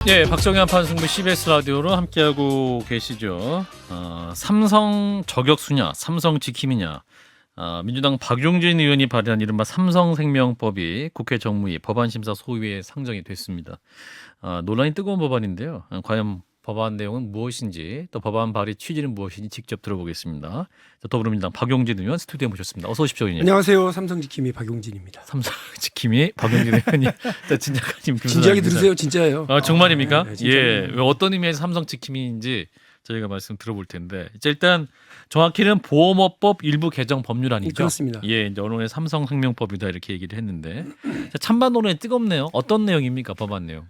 네, 박정현 판승부 CBS 라디오로 함께하고 계시죠. 삼성 저격수냐, 삼성 지킴이냐. 민주당 박용진 의원이 발의한 이른바 삼성생명법이 국회 정무위 법안심사 소위에 상정이 됐습니다. 논란이 뜨거운 법안인데요. 과연 법안 내용은 무엇인지 또 법안 발의 취지는 무엇인지 직접 들어보겠습니다. 더불어민주당 박용진 의원 스튜디오에 모셨습니다. 어서 오십시오. 의원님. 안녕하세요. 삼성지킴이 박용진입니다. 삼성 지킴이 박용진 의원님. 진지하게 들으세요. 진짜예요. 정말입니까? 네, 예. 어떤 의미에서 삼성 지킴이인지 저희가 말씀 들어볼 텐데 일단 정확히는 보험업법 일부 개정 법률안이죠. 그렇습니다. 예, 이제 언론의 삼성생명법이다 이렇게 얘기를 했는데 찬반 논란이 뜨겁네요. 어떤 내용입니까, 법안 내용?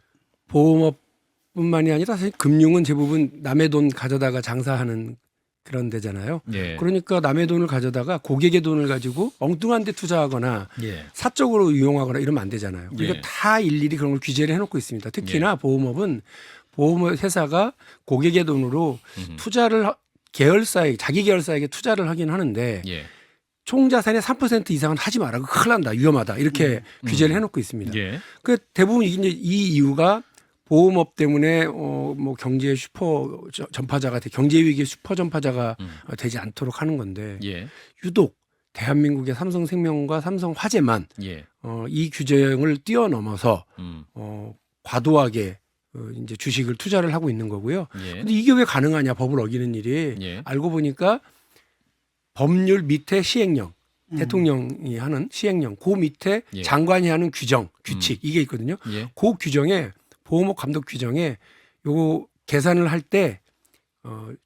보험업뿐만이 아니라 사실 금융은 대부분 남의 돈 가져다가 장사하는 그런 데잖아요. 예. 그러니까 남의 돈을 가져다가 고객의 돈을 가지고 엉뚱한 데 투자하거나 예. 사적으로 이용하거나 이러면 안 되잖아요. 그러니까 예. 다 일일이 그런 걸 규제를 해놓고 있습니다. 특히나 보험업은 보험회사가 고객의 돈으로 투자를 계열사에 자기 계열사에게 투자를 하긴 하는데 예. 총 자산의 3% 이상은 하지 마라. 큰일 난다. 위험하다. 이렇게 규제를 해놓고 있습니다. 예. 그 대부분 이제 이 이유가 보험업 때문에 뭐 경제의 슈퍼 전파자가 경제 위기의 슈퍼 전파자가 되지 않도록 하는 건데 예. 유독 대한민국의 삼성생명과 삼성화재만 예. 이 규정을 뛰어넘어서 과도하게 이제 주식을 투자를 하고 있는 거고요. 예. 근데 이게 왜 가능하냐? 법을 어기는 일이 예. 알고 보니까 법률 밑에 시행령 대통령이 하는 시행령 그 밑에 예. 장관이 하는 규정 규칙 이게 있거든요. 예. 그 규정에 보험업 감독 규정에 요거 계산을 할 때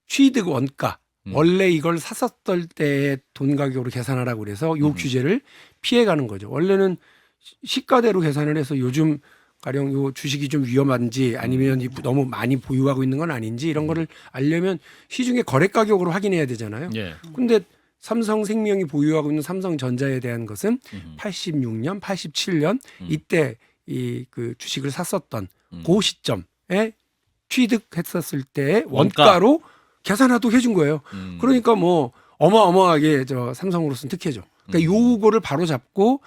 취득 원가 원래 이걸 샀었을 때의 돈 가격으로 계산하라고 그래서 요 규제를 피해가는 거죠. 원래는 시가대로 계산을 해서 요즘 가령 요 주식이 좀 위험한지 아니면 너무 많이 보유하고 있는 건 아닌지 이런 거를 알려면 시중의 거래 가격으로 확인해야 되잖아요. 예. 근데 삼성생명이 보유하고 있는 삼성전자에 대한 것은 86년, 87년 이때 이 그 주식을 샀었던 그 시점에 취득했었을 때의 원가로 계산하도록 해준 거예요. 그러니까 뭐 어마어마하게 저 삼성으로서는 특혜죠. 그러니까 요거를 바로 잡고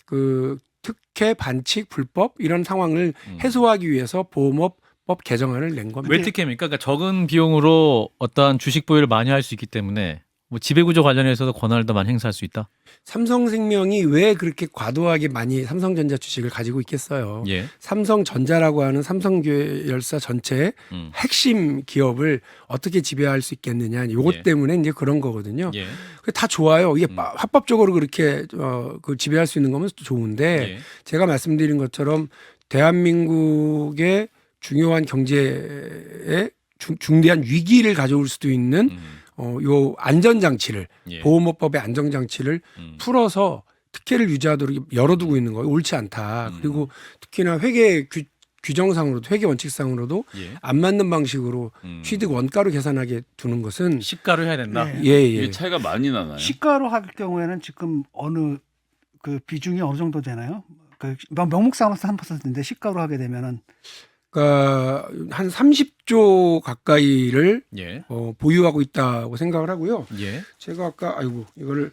그 특혜, 반칙, 불법 이런 상황을 해소하기 위해서 보험업법 개정안을 낸 겁니다. 왜 특혜입니까? 그러니까 적은 비용으로 어떠한 주식 보유를 많이 할 수 있기 때문에 뭐 지배구조 관련해서도 권한을 더 많이 행사할 수 있다. 삼성생명이 왜 그렇게 과도하게 많이 삼성전자 주식을 가지고 있겠어요. 예. 삼성전자라고 하는 삼성계열사 전체의 핵심 기업을 어떻게 지배할 수 있겠느냐. 요것 예. 때문에 이제 그런 거거든요. 예. 그게 다 좋아요. 이게 합법적으로 그렇게 그 지배할 수 있는 거면 좋은데 예. 제가 말씀드린 것처럼 대한민국의 중요한 경제에 중대한 위기를 가져올 수도 있는 요 안전장치를 예. 보험업법의 안전장치를 풀어서 특혜를 유지하도록 열어두고 있는 거 옳지 않다. 그리고 특히나 회계 규정상으로도 회계 원칙상으로도 예. 안 맞는 방식으로 취득 원가로 계산하게 두는 것은 시가로 해야 된다. 네. 예. 이게 차이가 많이 나나요? 시가로 할 경우에는 지금 어느 그 비중이 어느 정도 되나요? 그 명목상으로서 3%인데 시가로 하게 되면은 그러니까 한 30조 가까이를 예. 보유하고 있다고 생각을 하고요. 예. 제가 아까 이거를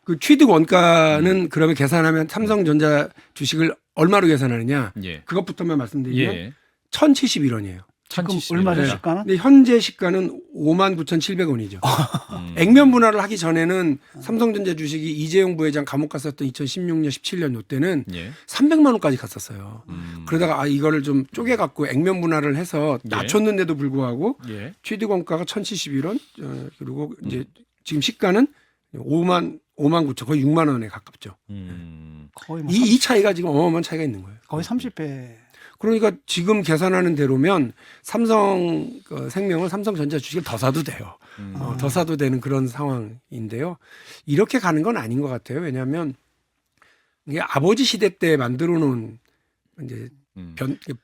그 취득 원가는 그러면 계산하면 삼성전자 주식을 얼마로 계산하느냐? 예. 그것부터만 말씀드리면 예. 1,071원이에요. 지금 1071 얼마죠 원. 시가는? 근데 현재 시가는 59,700원이죠. 액면 분할을 하기 전에는 삼성전자 주식이 이재용 부회장 감옥 갔었던 2016년, 17년 요때는 예. 300만 원까지 갔었어요. 그러다가 이거를 좀 쪼개 갖고 액면 분할을 해서 예. 낮췄는데도 불구하고 예. 취득 원가가 1,071원 그리고 이제 지금 시가는 5만 9천 거의 6만 원에 가깝죠. 거의 뭐 이 차이가 지금 어마어마한 차이가 있는 거예요. 거의 30배. 그러니까 지금 계산하는 대로면 삼성생명은 삼성전자 주식을 더 사도 돼요. 더 사도 되는 그런 상황인데요. 이렇게 가는 건 아닌 것 같아요. 왜냐하면 이게 아버지 시대 때 만들어 놓은 이제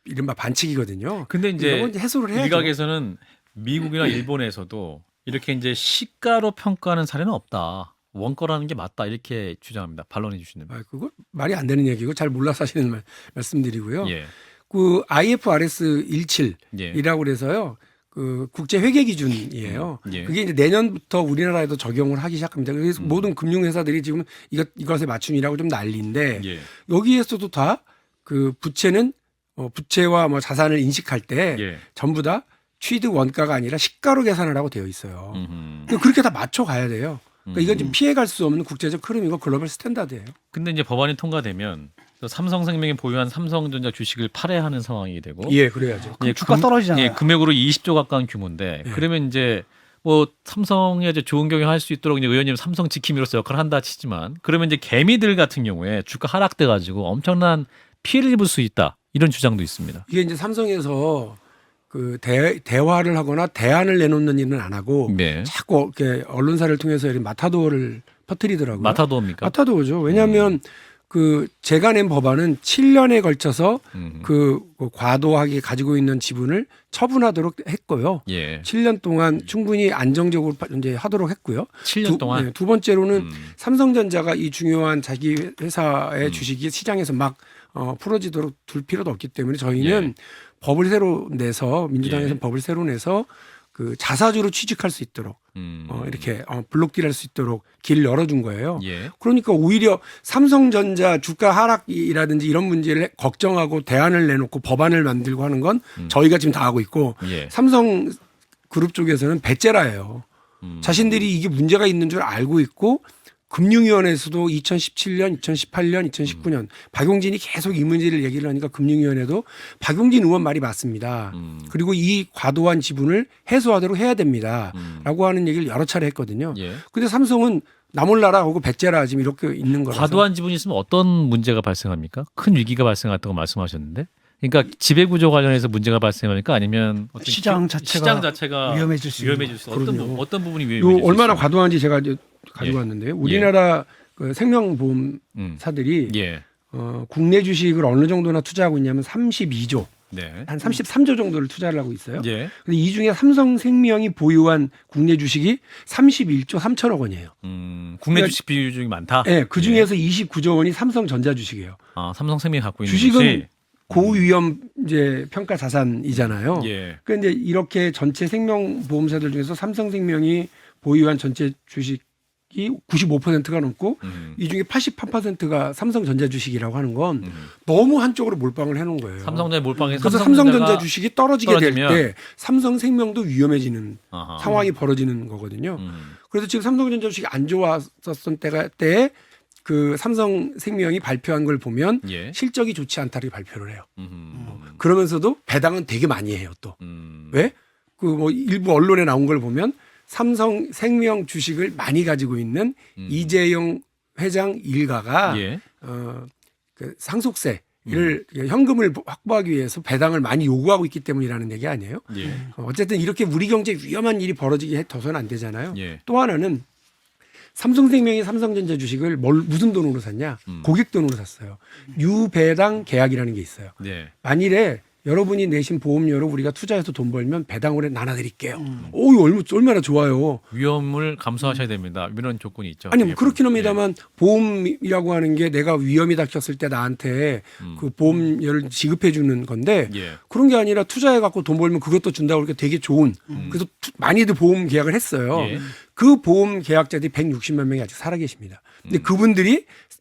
이른바 반칙이거든요. 근데 이제 이건 해소를 해야죠. 일각에서는 미국이나 일본에서도 이렇게 이제 시가로 평가하는 사례는 없다. 원가라는 게 맞다 이렇게 주장합니다. 반론해 주시는 분. 그거 말이 안 되는 얘기고 잘 몰라서 하시는 말씀드리고요. 예. 그 IFRS 17이라고 예. 그래서요. 그 국제 회계 기준이에요. 예. 그게 이제 내년부터 우리나라에도 적용을 하기 시작합니다. 그래서 모든 금융회사들이 지금 이것에 맞춤이라고 좀 난리인데 예. 여기에서도 다 그 부채는 부채와 뭐 자산을 인식할 때 예. 전부 다 취득 원가가 아니라 시가로 계산을 하고 되어 있어요. 음흠. 그러니까 그렇게 다 맞춰 가야 돼요. 그러니까 이건 음. 좀 피해갈 수 없는 국제적 흐름이고 글로벌 스탠다드예요. 근데 이제 법안이 통과되면 또 삼성생명이 보유한 삼성전자 주식을 팔아야 하는 상황이 되고 예, 그래야죠. 그럼 주가 떨어지잖아요. 예, 금액으로 20조 가까운 규모인데 예. 그러면 이제 뭐 삼성에 이제 좋은 경영할 수 있도록 이제 의원님 삼성 지킴이로서 역할을 한다 치지만 그러면 이제 개미들 같은 경우에 주가 하락돼 가지고 엄청난 피해를 입을 수 있다 이런 주장도 있습니다. 이게 이제 삼성에서 그 대화를 하거나 대안을 내놓는 일은 안 하고 네. 자꾸 이렇게 언론사를 통해서 이런 마타도어를 퍼뜨리더라고요. 마타도입니까? 마타도어죠. 왜냐하면 그 제가 낸 법안은 7년에 걸쳐서 그 과도하게 가지고 있는 지분을 처분하도록 했고요. 예. 7년 동안 충분히 안정적으로 이제 하도록 했고요. 7년 동안. 네, 두 번째로는 삼성전자가 이 중요한 자기 회사의 주식이 시장에서 막 풀어지도록 둘 필요도 없기 때문에 저희는 법을 새로 내서 민주당에서는 예. 법을 새로 내서 그 자사주로 취직할 수 있도록 이렇게 블록딜할 수 있도록 길을 열어준 거예요. 예. 그러니까 오히려 삼성전자 주가 하락이라든지 이런 문제를 걱정하고 대안을 내놓고 법안을 만들고 하는 건 저희가 지금 다 하고 있고 예. 삼성 그룹 쪽에서는 배째라예요. 음. 자신들이 이게 문제가 있는 줄 알고 있고 금융위원회에서도 2017년, 2018년, 2019년 박용진이 계속 이 문제를 얘기를 하니까 금융위원회도 박용진 의원 말이 맞습니다. 그리고 이 과도한 지분을 해소하도록 해야 됩니다. 라고 하는 얘기를 여러 차례 했거든요. 예. 근데 삼성은 나 몰라라 하고 배째라 지금 이렇게 있는 거라서. 과도한 지분이 있으면 어떤 문제가 발생합니까? 큰 위기가 발생했다고 말씀하셨는데. 그러니까 지배 구조 관련해서 문제가 발생합니까? 아니면 어떤 시장 자체가 위험해질 수 있는 위험해질 수 그럼요. 어떤 부분이 요 위험해질 수 얼마나 있어요? 과도한지 제가 이제 가지고 왔는데요. 우리나라 그 생명보험사들이 예. 국내 주식을 어느 정도나 투자하고 있냐면 32조, 네. 한 33조 정도를 투자를 하고 있어요. 예. 근데 이 중에 삼성생명이 보유한 국내 주식이 31조 3천억 원이에요. 국내 그러니까- 주식 비중이 많다. 네, 그 중에서 29조 원이 삼성전자 주식이에요. 아, 삼성생명이 갖고 있는 주식은 것이 고위험 이제 평가 자산이잖아요. 예. 그런데 이렇게 전체 생명보험사들 중에서 삼성생명이 보유한 전체 주식이 95%가 넘고 이 중에 88%가 삼성전자 주식이라고 하는 건 너무 한쪽으로 몰빵을 해놓은 거예요. 삼성전자 몰빵해서 그래서 삼성전자 주식이 떨어지게 될 떨어지면- 때 삼성생명도 위험해지는 아하. 상황이 벌어지는 거거든요. 그래서 지금 삼성전자 주식이 안 좋았었던 때에 그 삼성생명이 발표한 걸 보면 예. 실적이 좋지 않다를 발표를 해요. 그러면서도 배당은 되게 많이 해요. 또 왜? 그 뭐 일부 언론에 나온 걸 보면 삼성생명 주식을 많이 가지고 있는 이재용 회장 일가가 예. 그 상속세를 현금을 확보하기 위해서 배당을 많이 요구하고 있기 때문이라는 얘기 아니에요? 예. 어쨌든 이렇게 우리 경제에 위험한 일이 벌어지게 해서는 안 되잖아요. 예. 또 하나는 삼성생명이 삼성전자 주식을 무슨 돈으로 샀냐? 고객 돈으로 샀어요. 유배당 계약이라는 게 있어요. 네. 만일에 여러분이 내신 보험료로 우리가 투자해서 돈 벌면 배당으로 나눠드릴게요. 오, 얼마나 좋아요. 위험을 감수하셔야 됩니다. 이런 조건이 있죠. 아니, 뭐 예. 그렇긴 합니다만 보험이라고 하는 게 내가 위험이 닥쳤을 때 나한테 그 보험료를 지급해 주는 건데 예. 그런 게 아니라 투자해 갖고 돈 벌면 그것도 준다고 그러니까 되게 좋은 그래서 많이들 보험 계약을 했어요. 예. 그 보험 계약자들이 160만 명이 아직 살아 계십니다. 근데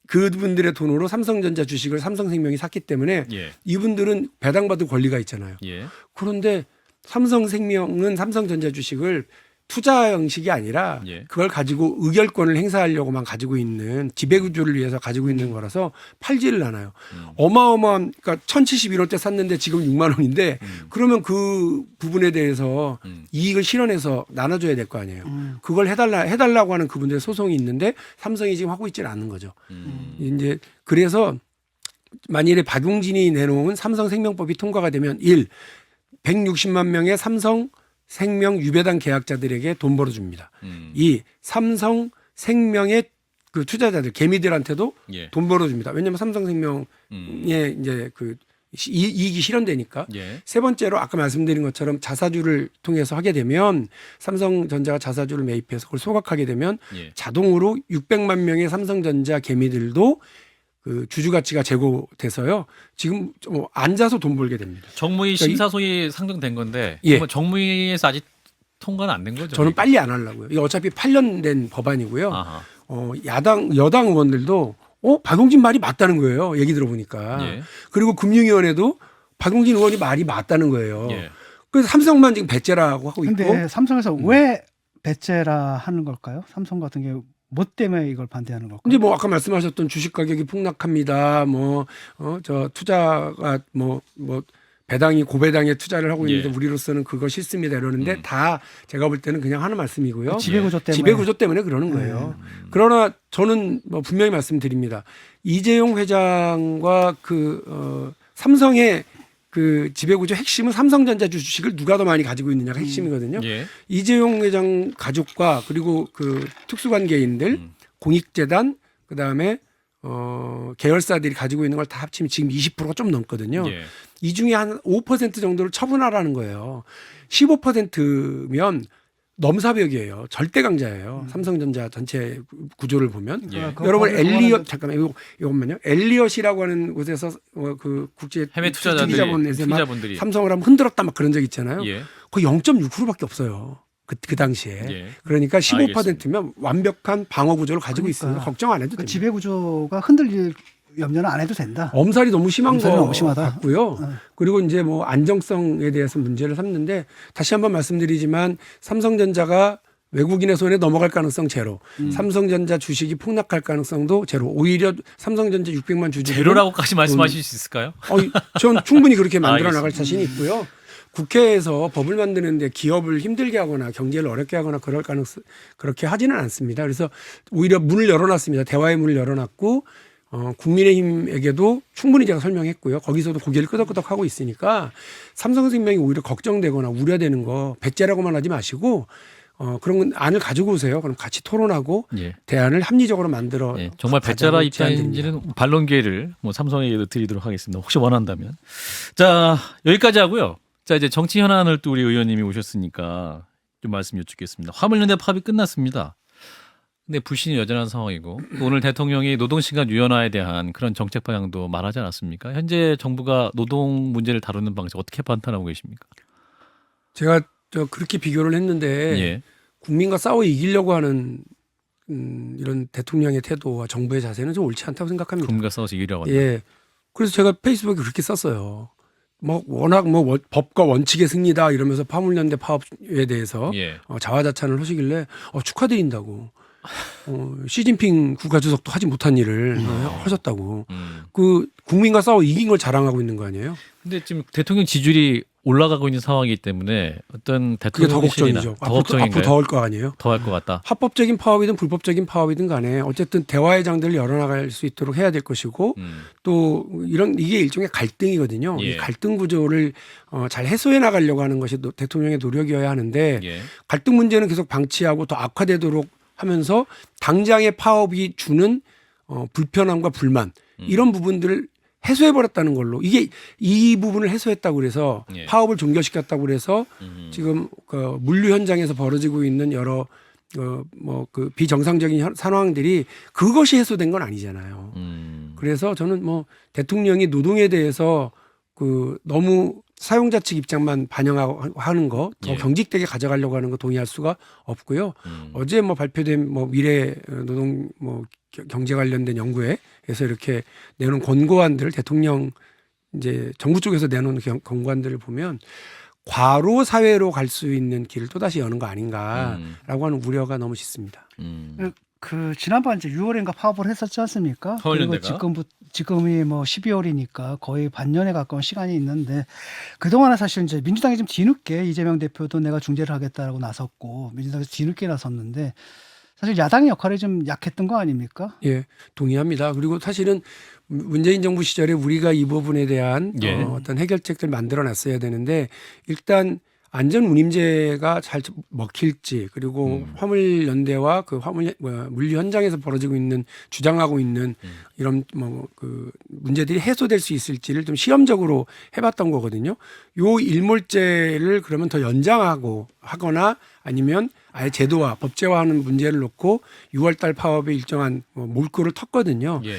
그분들의 돈으로 삼성전자 주식을 삼성생명이 샀기 때문에 예. 이분들은 배당받을 권리가 있잖아요. 예. 그런데 삼성생명은 삼성전자 주식을 투자 형식이 아니라 예. 그걸 가지고 의결권을 행사하려고만 가지고 있는 지배구조를 위해서 가지고 있는 거라서 팔지를 않아요. 어마어마한 그러니까 1,071원 때 샀는데 지금 6만 원인데 그러면 그 부분에 대해서 이익을 실현해서 나눠줘야 될 거 아니에요. 그걸 해달라고 하는 그분들의 소송이 있는데 삼성이 지금 하고 있지는 않는 거죠. 이제 그래서 만일에 박용진이 내놓은 삼성생명법이 통과가 되면 160만 명의 삼성생명 유배당 계약자들에게 돈 벌어줍니다. 2. 삼성생명의 그 투자자들 개미들한테도 예. 돈 벌어줍니다. 왜냐하면 삼성생명에 이제 그 이익이 실현되니까. 예. 세 번째로 아까 말씀드린 것처럼 자사주를 통해서 하게 되면 삼성전자가 자사주를 매입해서 그걸 소각하게 되면 예. 자동으로 600만 명의 삼성전자 개미들도 그 주주 가치가 제고돼서요. 지금 좀 앉아서 돈 벌게 됩니다. 정무위 그러니까 심사소위 상정된 건데 예. 그러면 정무위에서 아직 통과는 안 된 거죠? 저는 이게? 빨리 안 하려고요. 이게 어차피 8년 된 법안이고요. 아하. 여당 의원들도 박용진 말이 맞다는 거예요. 얘기 들어보니까. 예. 그리고 금융위원회도 박용진 의원이 말이 맞다는 거예요. 예. 그래서 삼성만 지금 배째라고 하고 있고. 근데 삼성에서 왜 배째라 하는 걸까요? 삼성 같은 경우 뭐 때문에 이걸 반대하는 걸까요? 이제 뭐 아까 말씀하셨던 주식 가격이 폭락합니다. 저 투자가 뭐 배당이 고배당에 투자를 하고 있는데 예. 우리로서는 그거 싫습니다 이러는데 다 제가 볼 때는 그냥 하는 말씀이고요. 지배구조 때문에. 지배구조 때문에 그러는 거예요. 그러나 저는 뭐 분명히 말씀드립니다. 이재용 회장과 삼성의 그 지배구조 핵심은 삼성전자 주식을 누가 더 많이 가지고 있느냐가 핵심이거든요. 예. 이재용 회장 가족과 그리고 그 특수관계인들, 공익재단, 그 다음에 계열사들이 가지고 있는 걸 다 합치면 지금 20%가 좀 넘거든요. 예. 이 중에 한 5% 정도를 처분하라는 거예요. 15%면 넘사벽이에요. 절대 강자예요. 삼성전자 전체 구조를 보면. 예. 여러분 엘리엇 잠깐만 이것만요. 엘리엇이라고 하는 곳에서 그 국제 해외 투자자본에서 막 투자분들이 삼성을 한번 흔들었다 막 그런 적 있잖아요. 예. 거의 0.6%밖에 없어요. 그 당시에. 예. 그러니까 알겠습니다. 15%면 완벽한 방어 구조를 가지고 그러니까. 있으니까 걱정 안 해도 그 됩니다. 지배구조가 흔들릴 염려는 안 해도 된다. 엄살이 너무 심한 엄살이 거 너무 심하다. 같고요. 그리고 이제 뭐 안정성에 대해서 문제를 삼는데 다시 한번 말씀드리지만 삼성전자가 외국인의 손에 넘어갈 가능성 제로. 삼성전자 주식이 폭락할 가능성도 제로. 오히려 삼성전자 600만 주주 제로라고까지 말씀하실 수 있을까요? 전 충분히 그렇게 만들어 알겠습니다. 나갈 자신이 있고요. 국회에서 법을 만드는데 기업을 힘들게 하거나 경제를 어렵게 하거나 그럴 가능성 그렇게 하지는 않습니다. 그래서 오히려 문을 열어놨습니다. 대화의 문을 열어놨고 국민의힘에게도 충분히 제가 설명했고요. 거기서도 고개를 끄덕끄덕 하고 있으니까 삼성생명이 오히려 걱정되거나 우려되는 거 배째라고만 하지 마시고 그런 안을 가지고 오세요. 그럼 같이 토론하고 예. 대안을 합리적으로 만들어. 예, 정말 배짜라 가자고 제안드립니다. 입장인지는 반론 기회를 뭐 삼성에게도 드리도록 하겠습니다. 혹시 원한다면. 자, 여기까지 하고요. 자, 이제 정치 현안을 또 우리 의원님이 오셨으니까 좀 말씀 여쭙겠습니다. 화물연대 파업이 끝났습니다. 근데 불신이 여전한 상황이고 오늘 대통령이 노동시간 유연화에 대한 그런 정책 방향도 말하지 않았습니까? 현재 정부가 노동 문제를 다루는 방식 어떻게 판단하고 계십니까? 제가 그렇게 비교를 했는데 예. 국민과 싸워 이기려고 하는 이런 대통령의 태도와 정부의 자세는 좀 옳지 않다고 생각합니다. 국민과 싸워서 이기려고 한다. 예. 그래서 제가 페이스북에 그렇게 썼어요. 워낙 법과 원칙의 승리다 이러면서 화물연대 파업에 대해서 예. 자화자찬을 하시길래 축하드린다고. 시진핑 국가주석도 하지 못한 일을 하셨다고. 그 국민과 싸워 이긴 걸 자랑하고 있는 거 아니에요? 근데 지금 대통령 지지율이 올라가고 있는 상황이기 때문에 어떤 그게 더 대통령 걱정이죠. 더 걱정인가요? 앞으로 더 할 거 아니에요? 더 할 것 같다. 합법적인 파업이든 불법적인 파업이든 간에 어쨌든 대화의 장들을 열어나갈 수 있도록 해야 될 것이고 또 이게 일종의 갈등이거든요. 예. 이 갈등 구조를 잘 해소해 나가려고 하는 것이 대통령의 노력이어야 하는데 예. 갈등 문제는 계속 방치하고 더 악화되도록 하면서 당장의 파업이 주는 불편함과 불만 이런 부분들을 해소해버렸다는 걸로 이게 이 부분을 해소했다고 그래서 예. 파업을 종결시켰다고 그래서 지금 그 물류 현장에서 벌어지고 있는 여러 그 비정상적인 상황들이 그것이 해소된 건 아니잖아요. 그래서 저는 대통령이 노동에 대해서 너무 사용자 측 입장만 반영하고 하는 거 더 예. 경직되게 가져가려고 하는 거 동의할 수가 없고요. 어제 발표된 미래 노동 경제 관련된 연구회에서 이렇게 내놓은 권고안들을 대통령 이제 정부 쪽에서 내놓은 권고안들을 보면 과로 사회로 갈 수 있는 길을 또다시 여는 거 아닌가라고 하는 우려가 너무 짙습니다. 그 지난번 이제 6월인가 파업을 했었지 않습니까? 화물연대가? 그리고 지금이 12월이니까 거의 반년에 가까운 시간이 있는데 그동안은 사실 이제 민주당이 좀 뒤늦게 이재명 대표도 내가 중재를 하겠다라고 나섰고 민주당이 뒤늦게 나섰는데 사실 야당의 역할이 좀 약했던 거 아닙니까? 예, 동의합니다. 그리고 사실은 문재인 정부 시절에 우리가 이 부분에 대한 예. 어떤 해결책들 만들어 놨어야 되는데 일단 안전 운임제가 잘 먹힐지 그리고 화물연대와 그 물류 현장에서 벌어지고 있는 주장하고 있는 이런 그 문제들이 해소될 수 있을지를 좀 시험적으로 해봤던 거거든요. 요 일몰제를 그러면 더 연장하고 하거나 아니면 아예 제도화, 법제화하는 문제를 놓고 6월달 파업에 일정한 몰골을 텄거든요. 예.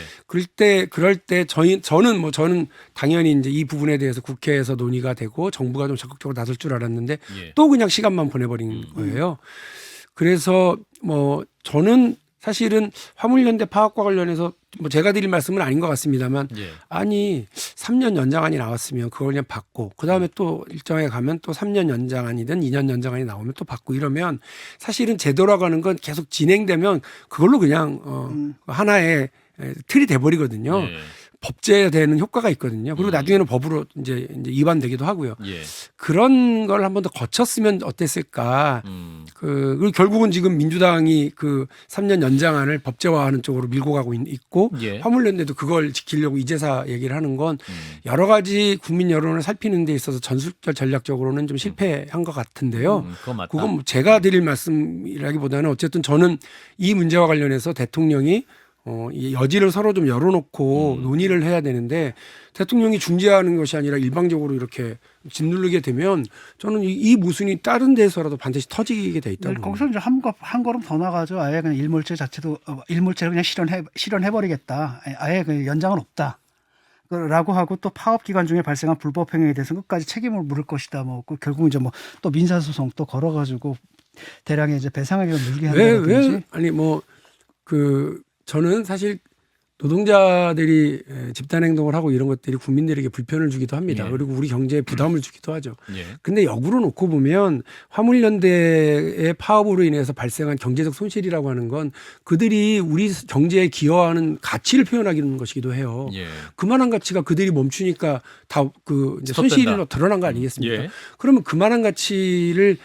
그럴 때 저는 당연히 이제 이 부분에 대해서 국회에서 논의가 되고 정부가 좀 적극적으로 나설 줄 알았는데 예. 또 그냥 시간만 보내버린 거예요. 그래서 저는 사실은 화물연대 파업과 관련해서 뭐 제가 드릴 말씀은 아닌 것 같습니다만 예. 아니 3년 연장안이 나왔으면 그걸 그냥 받고 그다음에 또 일정에 가면 또 3년 연장안이든 2년 연장안이 나오면 또 받고 이러면 사실은 제도라고 하는 건 계속 진행되면 그걸로 그냥 하나의 틀이 돼버리거든요. 예. 법제되는 효과가 있거든요. 그리고 나중에는 법으로 이제 위반되기도 하고요. 예. 그런 걸 한 번 더 거쳤으면 어땠을까. 그리고 결국은 지금 민주당이 그 3년 연장안을 법제화하는 쪽으로 밀고 가고 있고 예. 화물연대도 그걸 지키려고 이제사 얘기를 하는 건 여러 가지 국민 여론을 살피는 데 있어서 전술적 전략적으로는 좀 실패한 것 같은데요. 그건 맞다. 그건 뭐 제가 드릴 말씀이라기보다는 어쨌든 저는 이 문제와 관련해서 대통령이 이 여지를 서로 좀 열어놓고 논의를 해야 되는데 대통령이 중재하는 것이 아니라 일방적으로 이렇게 짓누르게 되면 저는 이 모순이 다른 데서라도 반드시 터지게 돼 있다고 봅니다. 거기서 이제 한 걸음 더 나가죠. 아예 그냥 일몰제 자체도 일몰제를 그냥 실현해 버리겠다. 아예 그 연장은 없다. 라고 하고 또 파업 기간 중에 발생한 불법 행위에 대해서 끝까지 책임을 물을 것이다. 뭐 결국 이제 뭐 또 민사소송 또 걸어가지고 대량의 이제 배상액을 물게 한다든지. 왜 아니 뭐 저는 사실 노동자들이 집단 행동을 하고 이런 것들이 국민들에게 불편을 주기도 합니다. 예. 그리고 우리 경제에 부담을 주기도 하죠. 예. 근데 역으로 놓고 보면 화물연대의 파업으로 인해서 발생한 경제적 손실이라고 하는 건 그들이 우리 경제에 기여하는 가치를 표현하는 것이기도 해요. 예. 그만한 가치가 그들이 멈추니까 다 그 이제 스톱된다. 손실로 드러난 거 아니겠습니까? 예. 그러면 그만한 가치를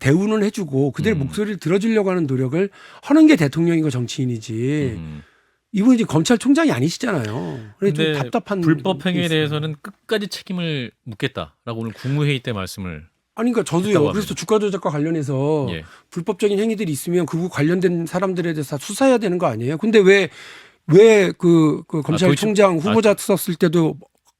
대우는 해주고 그들의 목소리를 들어주려고 하는 노력을 하는 게 대통령이고 정치인이지. 이분이 이제 검찰총장이 아니시잖아요. 그래서 좀 근데 답답한 불법 게 행위에 있어요. 대해서는 끝까지 책임을 묻겠다라고 오늘 국무회의 때 말씀을 아니 그러니까 했다고 저도요. 합니다. 그래서 주가 조작과 관련해서 예. 불법적인 행위들이 있으면 그 관련된 사람들에 대해서 다 수사해야 되는 거 아니에요? 근데 왜 그 검찰총장 후보자 썼을 때도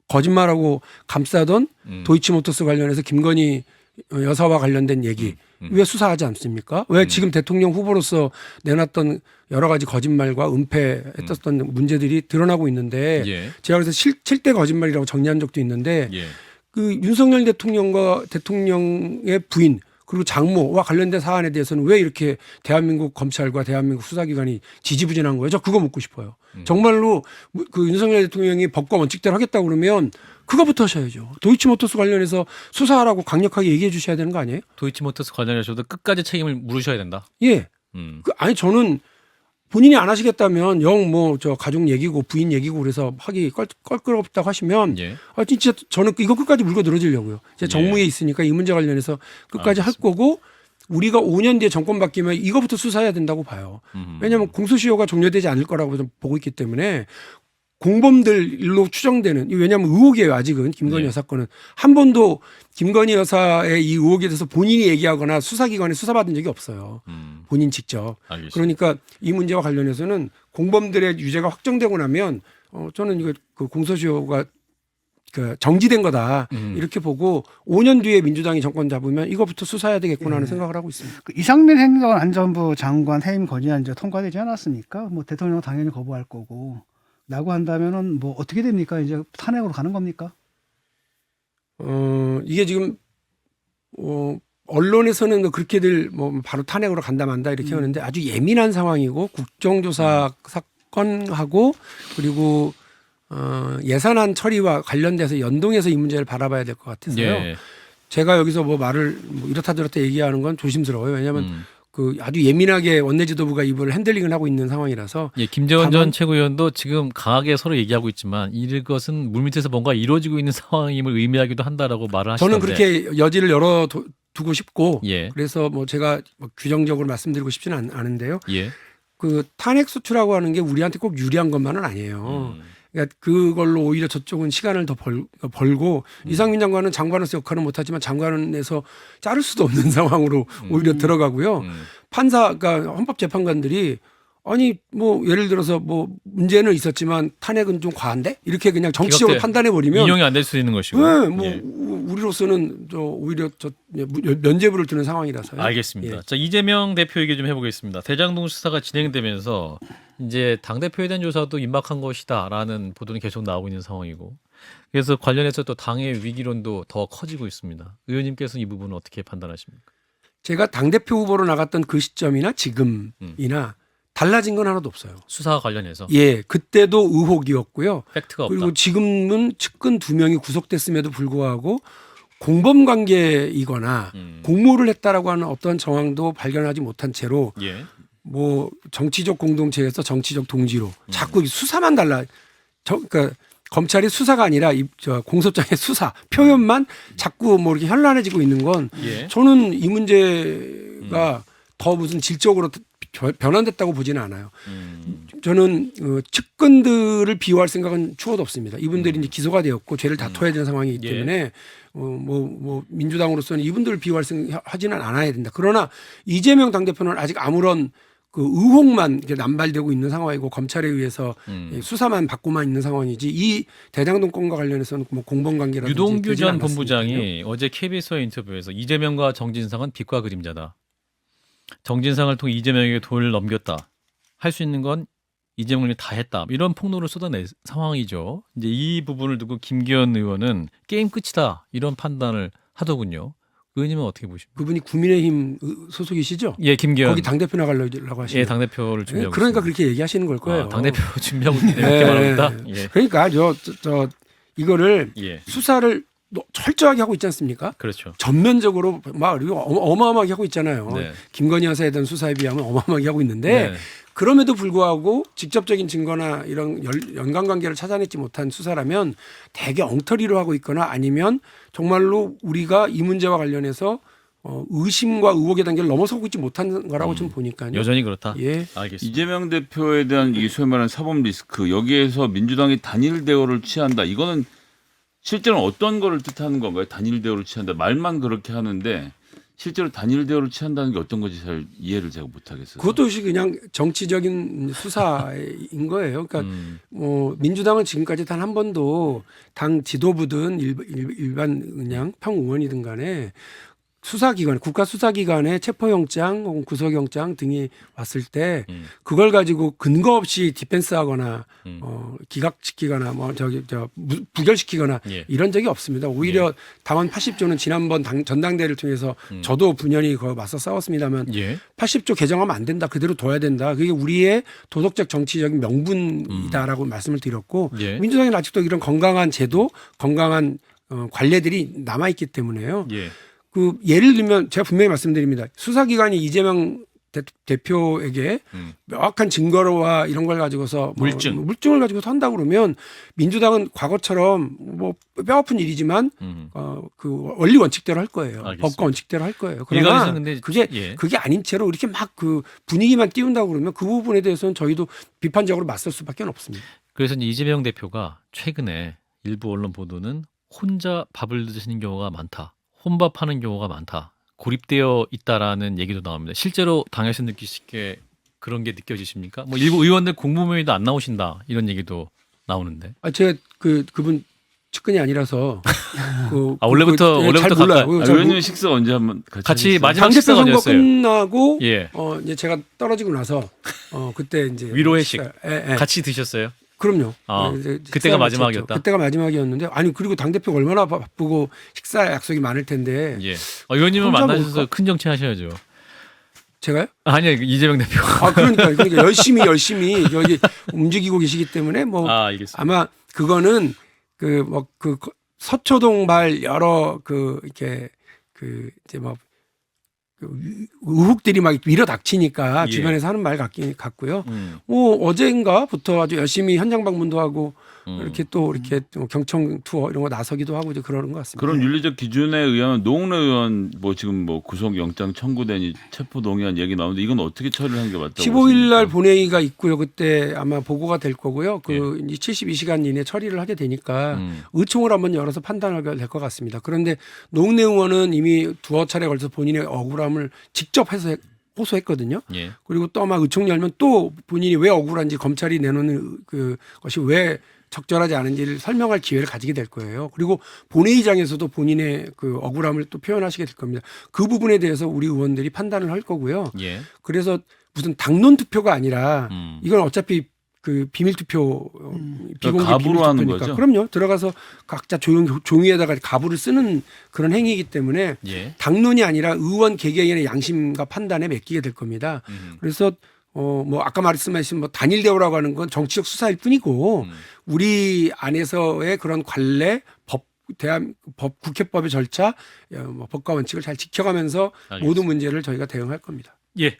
거짓말하고 감싸던 도이치모터스 관련해서 김건희 여사와 관련된 얘기 왜 수사하지 않습니까? 왜 지금 대통령 후보로서 내놨던 여러 가지 거짓말과 은폐했었던 문제들이 드러나고 있는데 예. 제가 그래서 7대 거짓말이라고 정리한 적도 있는데 예. 그 윤석열 대통령과 대통령의 부인 그리고 장모와 관련된 사안에 대해서는 왜 이렇게 대한민국 검찰과 대한민국 수사기관이 지지부진한 거예요? 저 그거 묻고 싶어요. 정말로 그 윤석열 대통령이 법과 원칙대로 하겠다고 그러면 그거부터 하셔야죠. 도이치모터스 관련해서 수사하라고 강력하게 얘기해 주셔야 되는 거 아니에요? 도이치모터스 관련해서도 끝까지 책임을 물으셔야 된다. 예. 아니 저는 본인이 안 하시겠다면 영 뭐 저 가족 얘기고 부인 얘기고 그래서 하기 껄끄럽다고 하시면 예. 진짜 저는 이거 끝까지 물고 늘어지려고요. 제 정무에 예. 있으니까 이 문제 관련해서 끝까지 할 알겠습니다. 거고 우리가 5년 뒤에 정권 바뀌면 이거부터 수사해야 된다고 봐요. 왜냐하면 공소시효가 종료되지 않을 거라고 좀 보고 있기 때문에 공범들로 추정되는 왜냐하면 의혹이에요. 아직은 김건희 예. 여사 건은 한 번도 김건희 여사의 이 의혹에 대해서 본인이 얘기하거나 수사기관에 수사받은 적이 없어요. 본인 직접. 알겠습니다. 그러니까 이 문제와 관련해서는 공범들의 유죄가 확정되고 나면 저는 이거 그 공소시효가 그 정지된 거다 이렇게 보고 5년 뒤에 민주당이 정권 잡으면 이거부터 수사해야 되겠구나 하는 생각을 하고 있습니다. 그 이상민 행정안전부 장관 해임 건의안 이제 통과되지 않았으니까 뭐 대통령은 당연히 거부할 거고 라고 한다면은 뭐 어떻게 됩니까? 이제 탄핵으로 가는 겁니까? 이게 지금 언론에서는 그렇게들 뭐 바로 탄핵으로 간다 만다 이렇게 하는데 아주 예민한 상황이고 국정조사 사건하고 그리고 예산안 처리와 관련돼서 연동해서 이 문제를 바라봐야 될 것 같아서요. 예. 제가 여기서 뭐 말을 뭐 이렇다 저렇다 얘기하는 건 조심스러워요. 왜냐하면 그 아주 예민하게 원내지도부가 이걸 핸들링을 하고 있는 상황이라서 예, 김재원 전 다만- 최고위원도 지금 강하게 서로 얘기하고 있지만 이것은 물밑에서 뭔가 이루어지고 있는 상황임을 의미하기도 한다라고 말을 하시던데. 저는 그렇게 여지를 열어두고 싶고 예. 그래서 뭐 제가 뭐 규정적으로 말씀드리고 싶지는 않은데요. 예. 그 탄핵 소추라고 하는 게 우리한테 꼭 유리한 것만은 아니에요. 그러니까 그걸로 오히려 저쪽은 시간을 더 벌고 이상민 장관은 장관으로서 역할은 못하지만 장관에서 자를 수도 없는 상황으로 오히려 들어가고요. 판사가 헌법재판관들이 아니 뭐 예를 들어서 뭐 문제는 있었지만 탄핵은 좀 과한데 이렇게 그냥 정치적으로 기각돼. 판단해 버리면 인용이 안 될 수 있는 것이고. 네, 뭐 예. 우리로서는 오히려 면죄부를 두는 상황이라서요. 알겠습니다. 예. 자, 이재명 대표 얘기 좀 해보겠습니다. 대장동 수사가 진행되면서 이제 당대표에 대한 조사도 임박한 것이다라는 보도는 계속 나오고 있는 상황이고 그래서 관련해서 또 당의 위기론도 더 커지고 있습니다. 의원님께서는 이 부분은 어떻게 판단하십니까? 제가 당대표 후보로 나갔던 그 시점이나 지금이나 달라진 건 하나도 없어요. 수사 관련해서 예, 그때도 의혹이었고요. 팩트가 없다. 그리고 지금은 측근 2명이 구속됐음에도 불구하고 공범 관계이거나 공모를 했다라고 하는 어떤 정황도 발견하지 못한 채로 예. 뭐 정치적 공동체에서 정치적 동지로 자꾸 수사만 달라. 그러니까 검찰이 수사가 아니라 저 공소장의 수사 표현만 자꾸 뭐 이렇게 현란해지고 있는 건 예. 저는 이 문제가 더 무슨 질적으로 변환됐다고 보지는 않아요. 저는 측근들을 비호할 생각은 추호도 없습니다. 이분들이 이제 기소가 되었고 죄를 다퉈야 되는 상황이기 예. 때문에 뭐 민주당으로서는 이분들을 비호할 생각하지는 않아야 된다. 그러나 이재명 당대표는 아직 아무런 그 의혹만 이렇게 남발되고 있는 상황이고 검찰에 의해서 수사만 받고만 있는 상황이지 이 대장동 건과 관련해서는 뭐 공범관계라든지 유동규 되지 전 않았으니까요. 본부장이 어제 KBS와의 인터뷰에서 이재명과 정진상은 빛과 그림자다. 정진상을 통해 이재명에게 돈을 넘겼다. 할 수 있는 건 이재명이 다 했다. 이런 폭로를 쏟아낸 상황이죠. 이제 이 부분을 두고 김기현 의원은 게임 끝이다. 이런 판단을 하더군요. 의원님은 어떻게 보십니까? 그분이 국민의힘 소속이시죠? 예, 김기현. 거기 당대표 나가려고 하시는 예, 당대표를 준비하고 그러니까 있습니다. 그렇게 얘기하시는 걸 거예요. 아, 당대표 준비하고 있기 때문에 그렇게 말합니다. 예. 그러니까 저 이거를 예. 수사를 철저하게 하고 있지 않습니까? 그렇죠. 전면적으로 막 그리고 어마어마하게 하고 있잖아요. 네. 김건희 여사에 대한 수사에 비하면 어마어마하게 하고 있는데 네. 그럼에도 불구하고 직접적인 증거나 이런 연관관계를 찾아내지 못한 수사라면 대개 엉터리로 하고 있거나 아니면 정말로 우리가 이 문제와 관련해서 의심과 의혹의 단계를 넘어서고 있지 못한 거라고 좀 보니까요. 여전히 그렇다. 예. 알겠습니다. 이재명 대표에 대한 이 소위 말하는 사법 리스크 여기에서 민주당이 단일 대우를 취한다. 이거는 실제로는 어떤 거를 뜻하는 건가요? 단일 대우를 취한다. 말만 그렇게 하는데 실제로 단일 대우를 취한다는 게 어떤 건지 잘 이해를 제가 못하겠어요. 그것도 그냥 정치적인 수사인 거예요. 그러니까 민주당은 지금까지 단 한 번도 당 지도부든 일반 그냥 평의원이든 간에 수사기관, 국가수사기관에 체포영장 혹은 구속영장 등이 왔을 때 그걸 가지고 근거 없이 디펜스하거나 기각시키거나 부결시키거나 예. 이런 적이 없습니다. 오히려 당원 80조는 지난번 전당대회를 통해서 저도 분연히 그거 맞서 싸웠습니다만 예. 80조 개정하면 안 된다. 그대로 둬야 된다. 그게 우리의 도덕적 정치적인 명분이다라고 말씀을 드렸고 예. 민주당은 아직도 이런 건강한 제도, 건강한 관례들이 남아있기 때문에요. 예. 그 예를 들면 제가 분명히 말씀드립니다. 수사기관이 이재명 대표에게 명확한 증거와 이런 걸 가지고서 물증을 가지고서 한다고 그러면 민주당은 과거처럼 뭐 뼈아픈 일이지만 그 원리 원칙대로 할 거예요. 알겠습니다. 법과 원칙대로 할 거예요. 일각에서 그러나 근데 그게 아닌 채로 이렇게 막 그 분위기만 띄운다고 그러면 그 부분에 대해서는 저희도 비판적으로 맞설 수밖에 없습니다. 그래서 이제 이재명 대표가 최근에 일부 언론 보도는 혼자 밥을 드시는 경우가 많다. 혼밥하는 경우가 많다. 고립되어 있다라는 얘기도 나옵니다. 실제로 당에서 느끼시기에 그런 게 느껴지십니까? 뭐 일부 의원들 공무모임도 안 나오신다 이런 얘기도 나오는데. 제가 그분 측근이 아니라서 원래부터 잘 가까이. 몰라요. 의원님 식사 언제 한번 같이 하셨어요? 마지막 당대표 식사가 선거 언제였어요? 끝나고 예. 이제 제가 떨어지고 나서 그때 이제 위로회식. 예. 같이 드셨어요? 그럼요. 그때가 식사를 마지막이었다? 마쳤죠. 그때가 마지막이었는데 아니 그리고 당 대표가 얼마나 바쁘고 식사 약속이 많을 텐데 예. 의원님을 혼자 만나셔서 먹을까? 큰 정치 하셔야죠. 제가요? 아니요, 이재명 대표. 그러니까 열심히 여기 움직이고 계시기 때문에 뭐 알겠습니다. 아마 그거는 그 서초동발 여러 이렇게 이제 의혹들이 막 밀어닥치니까 예. 주변에서 하는 말 같고요. 어제인가부터 아주 열심히 현장 방문도 하고 이렇게 경청 투어 이런 거 나서기도 하고 이제 그러는 것 같습니다. 그런 윤리적 기준에 의하면 노웅래 의원 지금 구속영장 청구되니 체포동의안 얘기 나오는데 이건 어떻게 처리를 하는 게 맞다고 15일 날 보십니까? 본회의가 있고요. 그때 아마 보고가 될 거고요. 예. 72시간 이내 처리를 하게 되니까 의총을 한번 열어서 판단하게 될 것 같습니다. 그런데 노웅래 의원은 이미 두어 차례 걸쳐서 본인의 억울함을 직접 해서 호소했거든요. 예. 그리고 또 아마 의총 열면 또 본인이 왜 억울한지 검찰이 내놓는 그것이 왜 적절하지 않은지를 설명할 기회를 가지게 될 거예요. 그리고 본회의장에서도 본인의 그 억울함을 또 표현하시게 될 겁니다. 그 부분에 대해서 우리 의원들이 판단을 할 거고요. 예. 그래서 무슨 당론 투표가 아니라 이건 어차피 그 비밀 투표 비공개 가부로 비밀 하는 투표니까 거죠? 그럼요. 들어가서 각자 종이에다가 가부를 쓰는 그런 행위이기 때문에 예. 당론이 아니라 의원 개개인의 양심과 판단에 맡기게 될 겁니다. 그래서 뭐 아까 말씀하신 뭐 단일 대우라고 하는 건 정치적 수사일 뿐이고 우리 안에서의 그런 관례, 국회법의 절차, 뭐 법과 원칙을 잘 지켜가면서 알겠습니다. 모든 문제를 저희가 대응할 겁니다. 예.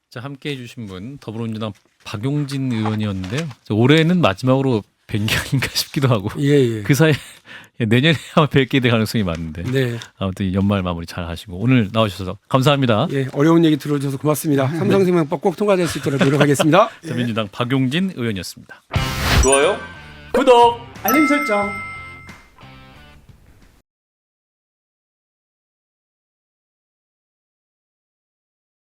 자, 함께 해주신 분 더불어민주당 박용진 의원이었는데요. 올해는 마지막으로 뵌 게 아닌가 싶기도 하고 예. 그 사이에 내년에 아마 뵙게 될 가능성이 많은데 네. 아무튼 연말 마무리 잘 하시고 오늘 나오셔서 감사합니다. 예, 어려운 얘기 들어주셔서 고맙습니다. 삼성생명법 꼭 통과될 수 있도록 노력하겠습니다. 민주당 박용진 의원이었습니다. 좋아요? 구독! 알림 설정.